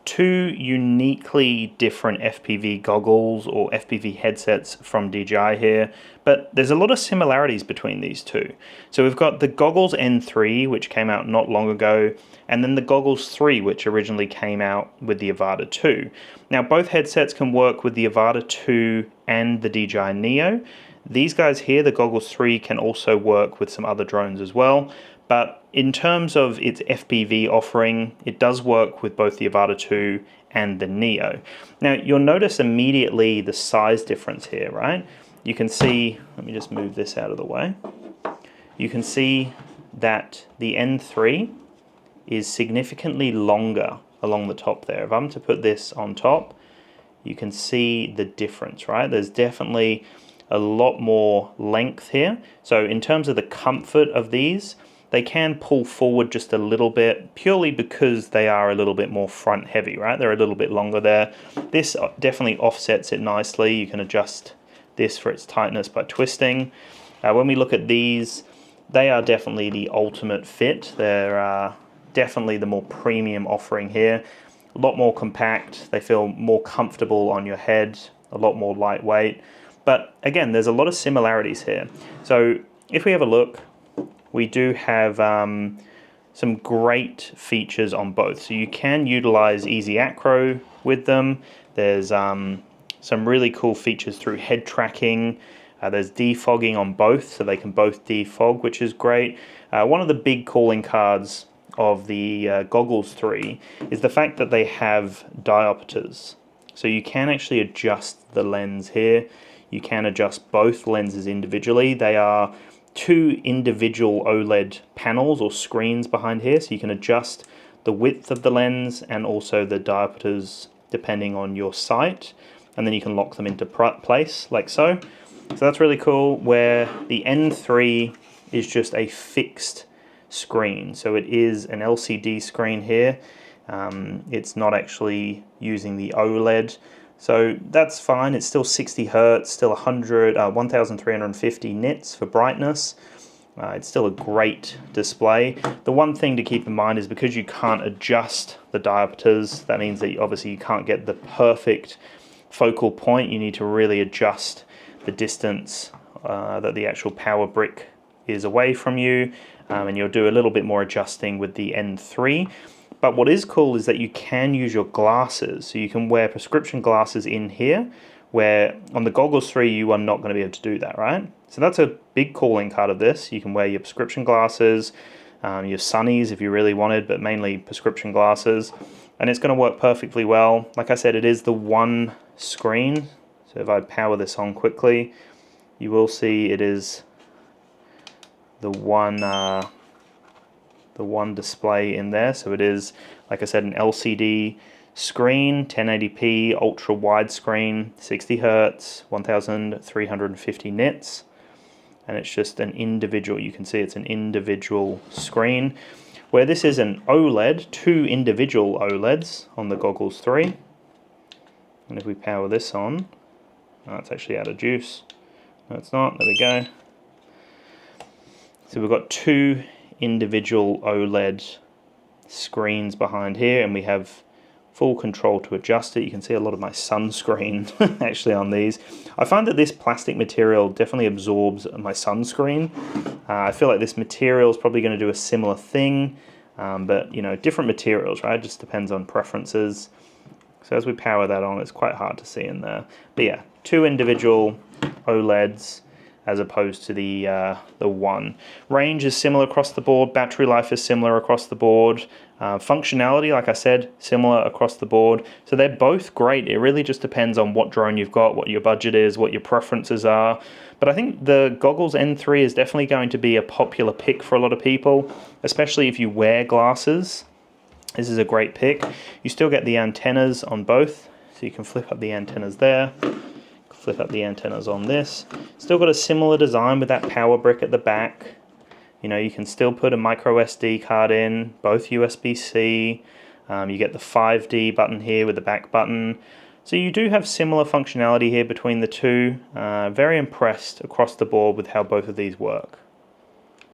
two uniquely different FPV goggles or FPV headsets from DJI here, but there's a lot of similarities between these two. So we've got the Goggles N3, which came out not long ago, and then the Goggles 3, which originally came out with the Avata 2. Now both headsets can work with the Avata 2 and the DJI Neo. These guys here, the Goggles 3, can also work with some other drones as well. But in terms of its FPV offering, it does work with both the Avata 2 and the Neo. Now you'll notice immediately the size difference here, right? You can see, let me just move this out of the way. You can see that the N3 is significantly longer along the top there. If I'm to put this on top, you can see the difference, right? There's definitely a lot more length here. So in terms of the comfort of these, they can pull forward just a little bit purely because they are a little bit more front heavy, right? They're a little bit longer there. This definitely offsets it nicely. You can adjust this for its tightness by twisting. When we look at these, they are definitely the ultimate fit. They're definitely the more premium offering here. A lot more compact. They feel more comfortable on your head, a lot more lightweight. But again, there's a lot of similarities here. So if we have a look, we do have some great features on both. So you can utilize Easy Acro with them. There's some really cool features through head tracking. There's defogging on both, so they can both defog, which is great. One of the big calling cards of the Goggles 3 is the fact that they have diopters. So you can actually adjust the lens here. You can adjust both lenses individually. They are two individual OLED panels or screens behind here, so you can adjust the width of the lens and also the diopters depending on your sight, and then you can lock them into place like so. So that's really cool, where the N3 is just a fixed screen. So it is an LCD screen here. It's not actually using the OLED. So that's fine. It's still 60 Hertz, still 1,350 nits for brightness. It's still a great display. The one thing to keep in mind is because you can't adjust the diopters, that means that obviously you can't get the perfect focal point. You need to really adjust the distance that the actual power brick is away from you, and you'll do a little bit more adjusting with the N3. But what is cool is that you can use your glasses. So you can wear prescription glasses in here, where on the Goggles 3 you are not going to be able to do that, right? So that's a big calling card of this. You can wear your prescription glasses, your sunnies if you really wanted, but mainly prescription glasses. And it's going to work perfectly well. Like I said, it is the one screen. So if I power this on quickly, you will see it is the one display in there. So it is, like I said, an LCD screen, 1080p, ultra widescreen, 60 Hertz, 1,350 nits, and it's just an individual, you can see it's an individual screen, where this is an OLED, two individual OLEDs on the Goggles 3. And if we power this on, it's actually out of juice. No, it's not. There we go. So we've got two individual OLED screens behind here, and we have full control to adjust it. You can see a lot of my sunscreen actually on these. I find that this plastic material definitely absorbs my sunscreen. I feel like this material is probably going to do a similar thing, but you know, different materials, right? It just depends on preferences. So as we power that on, it's quite hard to see in there. But yeah, two individual OLEDs as opposed to the one. Range is similar across the board, battery life is similar across the board, functionality, like I said, similar across the board. So they're both great. It really just depends on what drone you've got, what your budget is, what your preferences are. But I think the Goggles N3 is definitely going to be a popular pick for a lot of people, especially if you wear glasses. This is a great pick. You still get the antennas on both, so you can flip up the antennas there. Flip up the antennas on this. Still got a similar design with that power brick at the back. You know, you can still put a micro SD card in, both USB-C. You get the 5D button here with the back button. So you do have similar functionality here between the two. Very impressed across the board with how both of these work.